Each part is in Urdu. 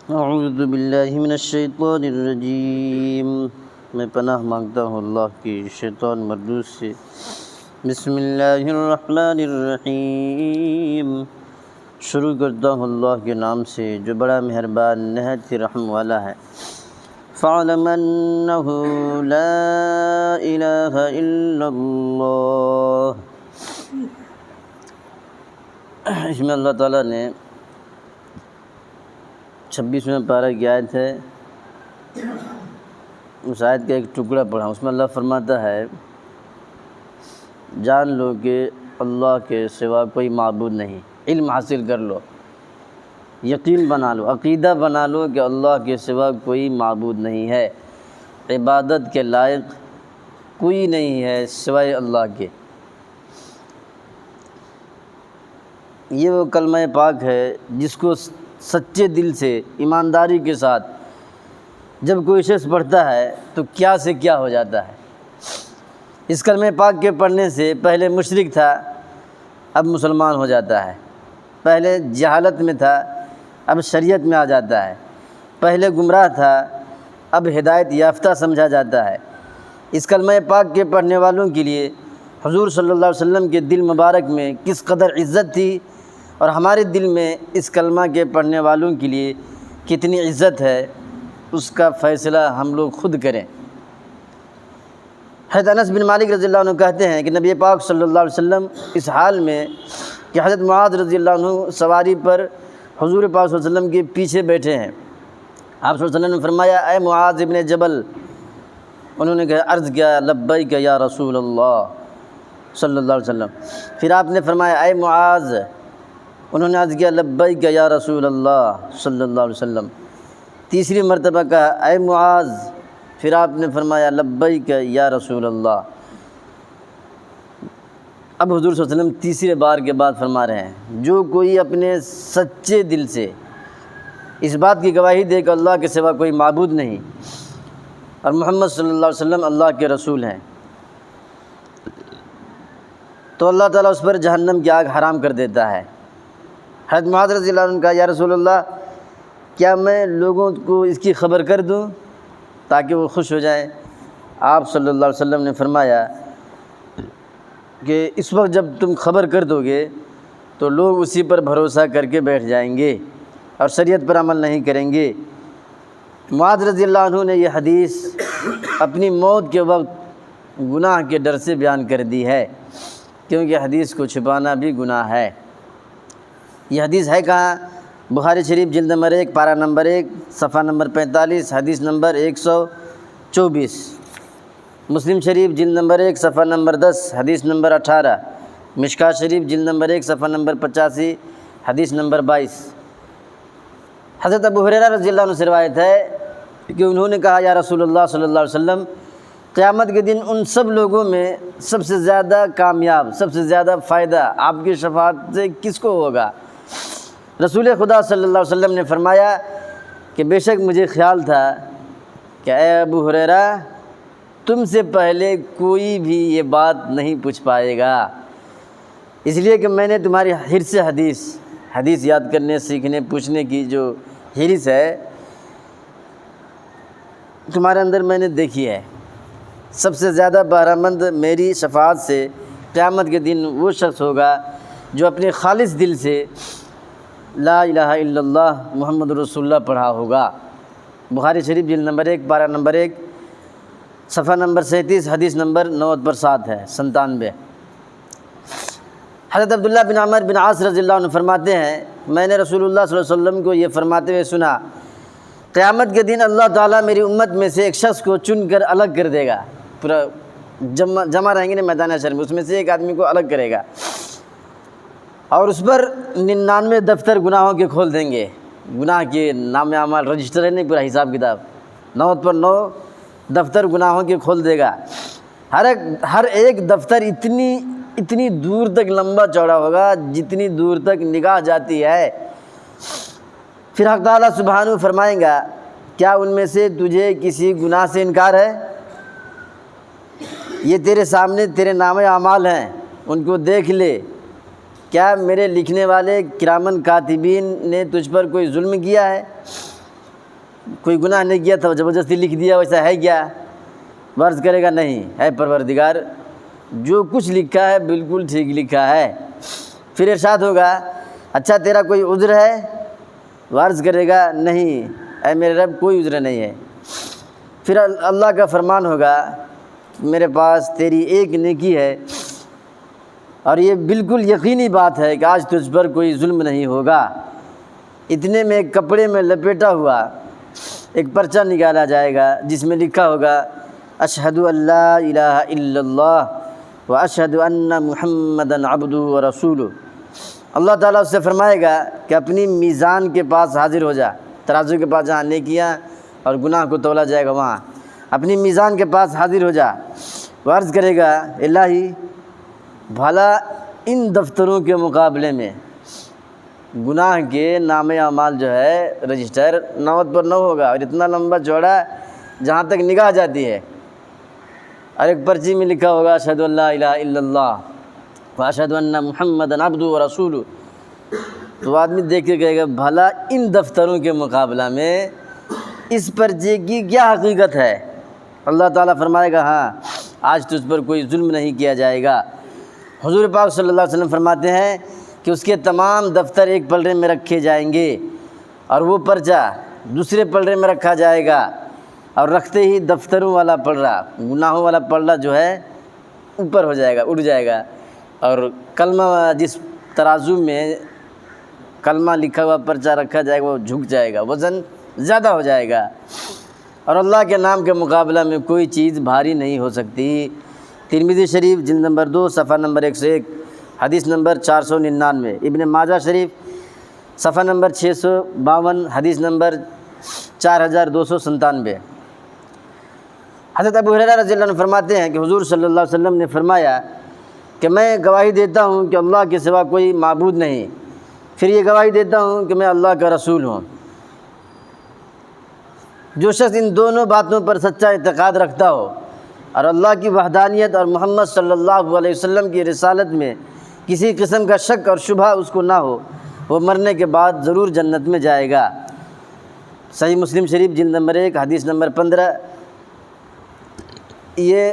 اعوذ باللہ من الشیطان الرجیم، میں پناہ مانگتا ہوں اللہ کی شیطان مردود سے۔ بسم اللہ الرحمن الرحیم، شروع کرتا ہوں اللہ کے نام سے جو بڑا مہربان نہایت ہی رحم والا ہے۔ فَاعْلَمْ أَنَّهُ لَا إِلَٰهَ إِلَّا اللَّهُ۔ اس میں اللہ تعالیٰ نے 26ویں پارہ کی آیت ہے، اس آیت کا ایک ٹکڑا پڑھا۔ اس میں اللہ فرماتا ہے جان لو کہ اللہ کے سوا کوئی معبود نہیں، علم حاصل کر لو، یقین بنا لو، عقیدہ بنا لو کہ اللہ کے سوا کوئی معبود نہیں ہے، عبادت کے لائق کوئی نہیں ہے سوائے اللہ کے۔ یہ وہ کلمہ پاک ہے جس کو سچے دل سے ایمانداری کے ساتھ جب کوئی شخص پڑھتا ہے تو کیا سے کیا ہو جاتا ہے۔ اس کلمہ پاک کے پڑھنے سے پہلے مشرک تھا، اب مسلمان ہو جاتا ہے، پہلے جہالت میں تھا، اب شریعت میں آ جاتا ہے، پہلے گمراہ تھا، اب ہدایت یافتہ سمجھا جاتا ہے۔ اس کلمہ پاک کے پڑھنے والوں کے لیے حضور صلی اللہ علیہ وسلم کے دل مبارک میں کس قدر عزت تھی، اور ہمارے دل میں اس کلمہ کے پڑھنے والوں کے لیے کتنی عزت ہے، اس کا فیصلہ ہم لوگ خود کریں۔ حضرت انس بن مالک رضی اللہ عنہ کہتے ہیں کہ نبی پاک صلی اللہ علیہ وسلم اس حال میں کہ حضرت معاذ رضی اللہ عنہ سواری پر حضور پاک صلی اللہ علیہ وسلم کے پیچھے بیٹھے ہیں۔ آپ صلی اللہ علیہ وسلم نے فرمایا اے معاذ ابن جبل، انہوں نے کہا عرض کیا لبیک یا رسول اللہ صلی اللہ علیہ وسلم۔ پھر آپ نے فرمایا اے معاذ، انہوں نے عرض کیا لبیک یا رسول اللہ صلی اللہ علیہ وسلم۔ تیسری مرتبہ کہا اے معاذ، پھر آپ نے فرمایا لبیک یا رسول اللہ۔ اب حضور صلی اللہ علیہ وسلم تیسرے بار کے بعد فرما رہے ہیں جو کوئی اپنے سچے دل سے اس بات کی گواہی دے کہ اللہ کے سوا کوئی معبود نہیں اور محمد صلی اللہ علیہ وسلم اللہ کے رسول ہیں، تو اللہ تعالیٰ اس پر جہنم کی آگ حرام کر دیتا ہے۔ حضرت معاذ رضی اللہ عنہ کہا یا رسول اللہ، کیا میں لوگوں کو اس کی خبر کر دوں تاکہ وہ خوش ہو جائیں؟ آپ صلی اللہ علیہ وسلم نے فرمایا کہ اس وقت جب تم خبر کر دو گے تو لوگ اسی پر بھروسہ کر کے بیٹھ جائیں گے اور شریعت پر عمل نہیں کریں گے۔ معاذ رضی اللہ عنہ نے یہ حدیث اپنی موت کے وقت گناہ کے ڈر سے بیان کر دی ہے، کیونکہ حدیث کو چھپانا بھی گناہ ہے۔ یہ حدیث ہے کہاں؟ بخاری شریف جلد نمبر 1 پارہ نمبر 1 صفحہ نمبر 45 حدیث نمبر 124، مسلم شریف جلد نمبر 1 صفحہ نمبر 10 حدیث نمبر 18، مشکوٰۃ شریف جلد نمبر 1 صفحہ نمبر 85 حدیث نمبر 22۔ حضرت ابو ہریرہ رضی اللہ عنہ سے روایت ہے کہ انہوں نے کہا یا رسول اللہ صلی اللہ علیہ وسلم، قیامت کے دن ان سب لوگوں میں سب سے زیادہ کامیاب، سب سے زیادہ فائدہ آپ کی شفاعت سے کس کو ہوگا؟ رسول خدا صلی اللہ علیہ وسلم نے فرمایا کہ بے شک مجھے خیال تھا کہ اے ابو ہریرہ، تم سے پہلے کوئی بھی یہ بات نہیں پوچھ پائے گا، اس لیے کہ میں نے تمہاری حرص حدیث یاد کرنے، سیکھنے، پوچھنے کی جو حرص ہے تمہارے اندر میں نے دیکھی ہے۔ سب سے زیادہ بہرہ مند میری شفاعت سے قیامت کے دن وہ شخص ہوگا جو اپنے خالص دل سے لا الہ الا اللہ محمد رسول اللہ پڑھا ہوگا۔ بخاری شریف جلد نمبر 1 پارہ نمبر 1 صفحہ نمبر 37 حدیث نمبر 9/7 ہے 97۔ حضرت عبداللہ بن عمر بن عاص رضی اللہ عنہ فرماتے ہیں میں نے رسول اللہ صلی اللہ علیہ وسلم کو یہ فرماتے ہوئے سنا، قیامت کے دن اللہ تعالیٰ میری امت میں سے ایک شخص کو چن کر الگ کر دے گا، پورا جمع رہیں گے نا میدان حشر میں، اس میں سے ایک آدمی کو الگ کرے گا اور اس پر 99 دفتر گناہوں کے کھول دیں گے، گناہ کے نام اعمال رجسٹر ہے نہیں، پورا حساب کتاب 9 پر 9 دفتر گناہوں کے کھول دے گا۔ ہر ایک دفتر اتنی دور تک لمبا چوڑا ہوگا جتنی دور تک نگاہ جاتی ہے۔ پھر حق تعالیٰ سبحانہ فرمائیں گا کیا ان میں سے تجھے کسی گناہ سے انکار ہے؟ یہ تیرے سامنے تیرے نام اعمال ہیں، ان کو دیکھ لے، کیا میرے لکھنے والے کرامن کاتبین نے تجھ پر کوئی ظلم کیا ہے؟ کوئی گناہ نہیں کیا تھا زبردستی لکھ دیا ویسا ہے کیا؟ عرض کرے گا نہیں ہے پروردگار جو کچھ لکھا ہے بالکل ٹھیک لکھا ہے۔ پھر ارشاد ہوگا اچھا تیرا کوئی عذر ہے؟ وہ عرض کرے گا نہیں اے میرے رب کوئی عذر نہیں ہے۔ پھر اللہ کا فرمان ہوگا میرے پاس تیری ایک نیکی ہے اور یہ بالکل یقینی بات ہے کہ آج تجھ پر کوئی ظلم نہیں ہوگا۔ اتنے میں ایک کپڑے میں لپیٹا ہوا ایک پرچہ نکالا جائے گا جس میں لکھا ہوگا اشہد ان لا الہ الا اللہ و اشہد ان محمدً عبدہ و رسولہ۔ اللہ تعالیٰ اس سے فرمائے گا کہ اپنی میزان کے پاس حاضر ہو جا، ترازو کے پاس جہاں نیکیاں اور گناہ کو تولا جائے گا وہاں اپنی میزان کے پاس حاضر ہو جا۔ وہ عرض کرے گا الہی بھلا ان دفتروں کے مقابلے میں گناہ کے نام اعمال جو ہے رجسٹر 9 پر 9 ہوگا اور اتنا لمبا چوڑا جہاں تک نگاہ جاتی ہے، اور ایک پرچی میں لکھا ہوگا اشہد ان لا الہ الا اللہ و اشہد ان محمدً عبدہ و رسولہ۔ تو آدمی دیکھ کے کہے گا بھلا ان دفتروں کے مقابلہ میں اس پرچے کی کیا حقیقت ہے؟ اللہ تعالیٰ فرمائے گا ہاں آج تجھ پر کوئی ظلم نہیں کیا جائے گا۔ حضور پاک صلی اللہ علیہ وسلم فرماتے ہیں کہ اس کے تمام دفتر ایک پلڑے میں رکھے جائیں گے اور وہ پرچہ دوسرے پلڑے میں رکھا جائے گا، اور رکھتے ہی دفتروں والا پلڑا گناہوں والا پلڑا جو ہے اوپر ہو جائے گا، اٹھ جائے گا، اور کلمہ جس ترازو میں کلمہ لکھا ہوا پرچہ رکھا جائے گا وہ جھک جائے گا، وزن زیادہ ہو جائے گا، اور اللہ کے نام کے مقابلہ میں کوئی چیز بھاری نہیں ہو سکتی۔ ترمذی شریف جلد نمبر 2 صفحہ نمبر 101 حدیث نمبر 499، ابن ماجہ شریف صفحہ نمبر 652 حدیث نمبر 4297۔ حضرت ابو ہریرہ رضی اللہ عنہ فرماتے ہیں کہ حضور صلی اللہ علیہ وسلم نے فرمایا کہ میں گواہی دیتا ہوں کہ اللہ کے سوا کوئی معبود نہیں، پھر یہ گواہی دیتا ہوں کہ میں اللہ کا رسول ہوں۔ جو شخص ان دونوں باتوں پر سچا اعتقاد رکھتا ہو اور اللہ کی وحدانیت اور محمد صلی اللہ علیہ وسلم کی رسالت میں کسی قسم کا شک اور شبہ اس کو نہ ہو، وہ مرنے کے بعد ضرور جنت میں جائے گا۔ صحیح مسلم شریف جلد نمبر 1 حدیث نمبر 15۔ یہ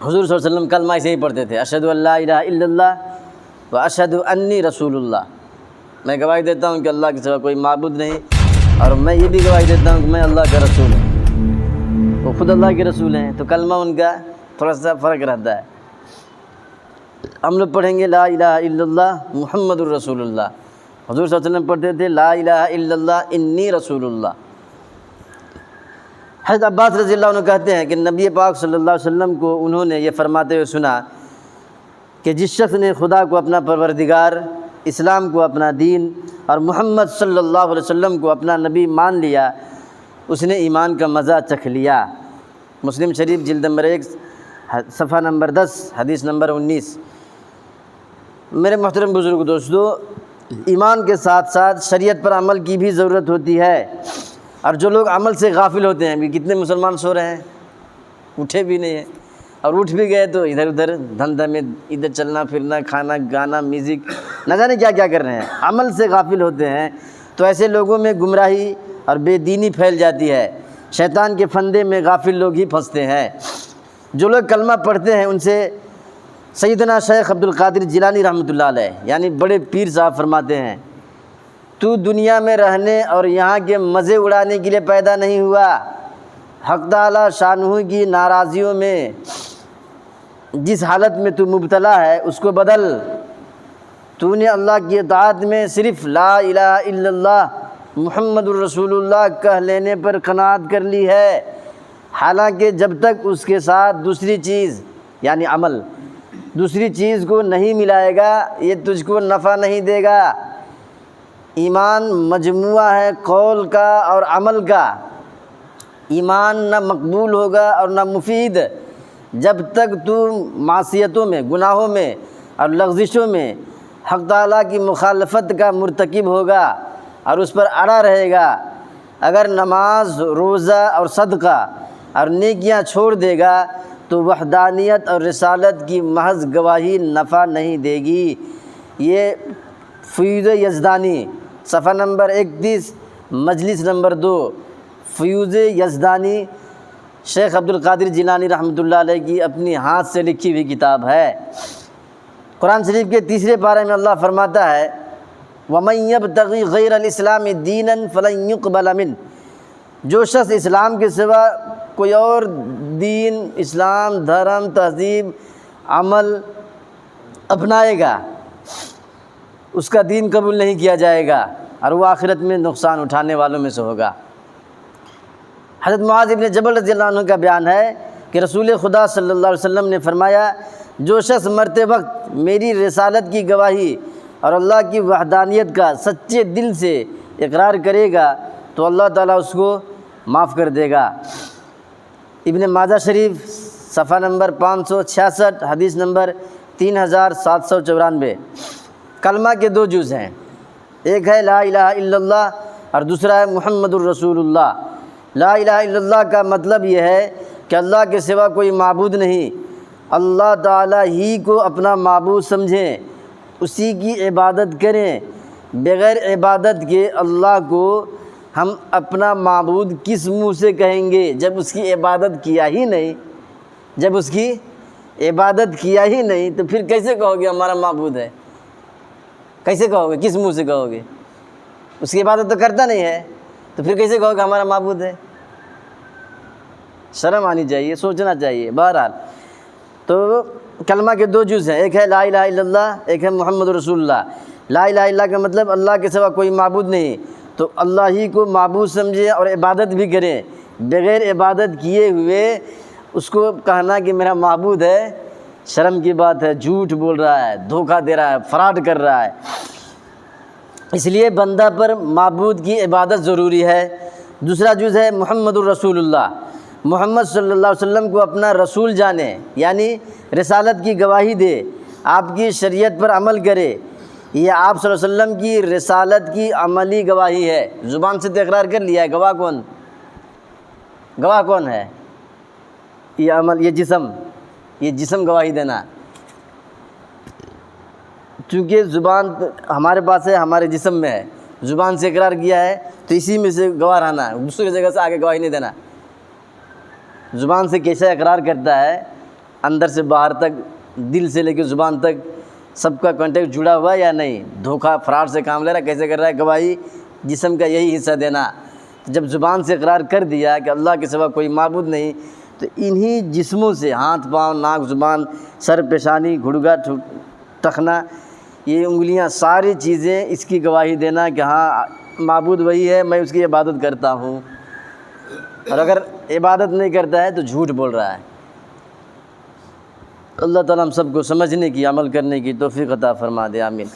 حضور صلی اللہ علیہ وسلم کلمہ ایسے ہی پڑھتے تھے اشہد ان لا الہ الا اللہ و اشہد انی رسول اللہ، میں گواہی دیتا ہوں کہ اللہ کے سوا کوئی معبود نہیں، اور میں یہ بھی گواہی دیتا ہوں کہ میں اللہ کا رسول ہوں۔ وہ خود اللہ کے رسول ہیں تو کلمہ ان کا تھوڑا سا فرق رہتا ہے۔ ہم لوگ پڑھیں گے لا الہ الا اللہ محمد الرسول اللہ، حضور صلی اللہ علیہ وسلم پڑھتے تھے لا الہ الا اللہ انی رسول اللہ۔ حضرت عباس رضی اللہ عنہ کہتے ہیں کہ نبی پاک صلی اللہ علیہ وسلم کو انہوں نے یہ فرماتے ہوئے سنا کہ جس شخص نے خدا کو اپنا پروردگار، اسلام کو اپنا دین اور محمد صلی اللہ علیہ وسلم کو اپنا نبی مان لیا، اس نے ایمان کا مزہ چکھ لیا۔ مسلم شریف جلد نمبر 1 صفحہ نمبر 10 حدیث نمبر 19۔ میرے محترم بزرگ دوستو، ایمان کے ساتھ ساتھ شریعت پر عمل کی بھی ضرورت ہوتی ہے، اور جو لوگ عمل سے غافل ہوتے ہیں، کتنے مسلمان سو رہے ہیں، اٹھے بھی نہیں ہیں، اور اٹھ بھی گئے تو ادھر ادھر دھندہ میں ادھر چلنا پھرنا، کھانا گانا میوزک، نہ جانے کیا کیا کر رہے ہیں، عمل سے غافل ہوتے ہیں۔ تو ایسے لوگوں میں گمراہی اور بے دینی پھیل جاتی ہے، شیطان کے پھندے میں غافل لوگ ہی پھنستے ہیں۔ جو لوگ کلمہ پڑھتے ہیں ان سے سیدنا شیخ عبد القادر جیلانی رحمۃ اللہ علیہ یعنی بڑے پیر صاحب فرماتے ہیں تو دنیا میں رہنے اور یہاں کے مزے اڑانے کے لیے پیدا نہیں ہوا، حق تعالی شانہ کی ناراضیوں میں جس حالت میں تو مبتلا ہے اس کو بدل۔ تو نے اللہ کی اطاعت میں صرف لا الہ الا اللہ محمد الرسول اللہ کہہ لینے پر قناعت کر لی ہے، حالانکہ جب تک اس کے ساتھ دوسری چیز یعنی عمل دوسری چیز کو نہیں ملائے گا یہ تجھ کو نفع نہیں دے گا۔ ایمان مجموعہ ہے قول کا اور عمل کا، ایمان نہ مقبول ہوگا اور نہ مفید جب تک تو معصیتوں میں، گناہوں میں اور لغزشوں میں حق تعالیٰ کی مخالفت کا مرتکب ہوگا اور اس پر اڑا رہے گا۔ اگر نماز، روزہ اور صدقہ اور نیکیاں چھوڑ دے گا تو وحدانیت اور رسالت کی محض گواہی نفع نہیں دے گی۔ یہ فیض یزدانی صفحہ نمبر 31 مجلس نمبر 2 فیوز یزدانی شیخ عبد القادر جیلانی رحمۃ اللہ علیہ کی اپنی ہاتھ سے لکھی ہوئی کتاب ہے۔ قرآن شریف کے تیسرے پارے میں اللہ فرماتا ہے وَمَن يَبْتَغِ غَيْرَ الْإِسْلَامِ دِينًا فَلَن يُقْبَلَ مِنْهُ، جو شخص اسلام کے سوا کوئی اور دین، اسلام، دھرم، تہذیب، عمل اپنائے گا اس کا دین قبول نہیں کیا جائے گا اور وہ آخرت میں نقصان اٹھانے والوں میں سے ہوگا۔ حضرت معاذ بن جبل رضی اللہ عنہ کا بیان ہے کہ رسول خدا صلی اللہ علیہ وسلم نے فرمایا جو شخص مرتے وقت میری رسالت کی گواہی اور اللہ کی وحدانیت کا سچے دل سے اقرار کرے گا تو اللہ تعالیٰ اس کو معاف کر دے گا۔ ابن ماجہ شریف صفحہ نمبر 566 حدیث نمبر 3794۔ کلمہ کے 2 جز ہیں، ایک ہے لا الہ الا اللہ اور دوسرا ہے محمد الرسول اللہ۔ لا الہ الا اللہ کا مطلب یہ ہے کہ اللہ کے سوا کوئی معبود نہیں، اللہ تعالیٰ ہی کو اپنا معبود سمجھیں، اسی کی عبادت کریں۔ بغیر عبادت کے اللہ کو ہم اپنا معبود کس منہ سے کہیں گے جب اس کی عبادت کیا ہی نہیں؟ جب اس کی عبادت کیا ہی نہیں تو پھر کیسے کہو گے ہمارا معبود ہے؟ کیسے کہو گے؟ کس منہ سے کہو گے؟ اس کی عبادت تو کرتا نہیں ہے تو پھر کیسے کہو گے ہمارا معبود ہے؟ شرم آنی چاہیے، سوچنا چاہیے۔ بہرحال تو کلمہ کے 2 جز ہیں، ایک ہے لا الہ الا اللہ، ایک ہے محمد رسول اللہ۔ لا الہ الا اللہ کا مطلب اللہ کے سوا کوئی معبود نہیں، تو اللہ ہی کو معبود سمجھیں اور عبادت بھی کریں۔ بغیر عبادت کیے ہوئے اس کو کہنا کہ میرا معبود ہے، شرم کی بات ہے، جھوٹ بول رہا ہے، دھوکہ دے رہا ہے، فراڈ کر رہا ہے۔ اس لیے بندہ پر معبود کی عبادت ضروری ہے۔ دوسرا جز ہے محمد الرسول اللہ، محمد صلی اللہ علیہ وسلم کو اپنا رسول جانے، یعنی رسالت کی گواہی دے، آپ کی شریعت پر عمل کرے۔ یہ آپ صلی اللہ علیہ وسلم کی رسالت کی عملی گواہی ہے، زبان سے تو اقرار کر لیا ہے، گواہ کون؟ گواہ کون ہے؟ یہ عمل، یہ جسم گواہی دینا، چونکہ زبان ہمارے پاس ہے، ہمارے جسم میں ہے، زبان سے اقرار کیا ہے تو اسی میں سے گواہ رہنا ہے، دوسری جگہ سے آگے گواہی نہیں دینا۔ زبان سے کیسا اقرار کرتا ہے، اندر سے باہر تک، دل سے لے کے زبان تک سب کا کانٹیکٹ جڑا ہوا ہے یا نہیں، دھوکہ فراڈ سے کام لے رہا ہے، کیسے کر رہا ہے؟ گواہی جسم کا یہی حصہ دینا۔ جب زبان سے اقرار کر دیا کہ اللہ کے سوا کوئی معبود نہیں تو انہی جسموں سے، ہاتھ، پاؤں، ناک، زبان، سر، پیشانی، گھڑگا، ٹخنا، یہ انگلیاں، ساری چیزیں اس کی گواہی دینا کہ ہاں معبود وہی ہے، میں اس کی عبادت کرتا ہوں۔ اور اگر عبادت نہیں کرتا ہے تو جھوٹ بول رہا ہے۔ اللہ تعالیٰ ہم سب کو سمجھنے کی، عمل کرنے کی توفیق عطا فرما دے، آمین۔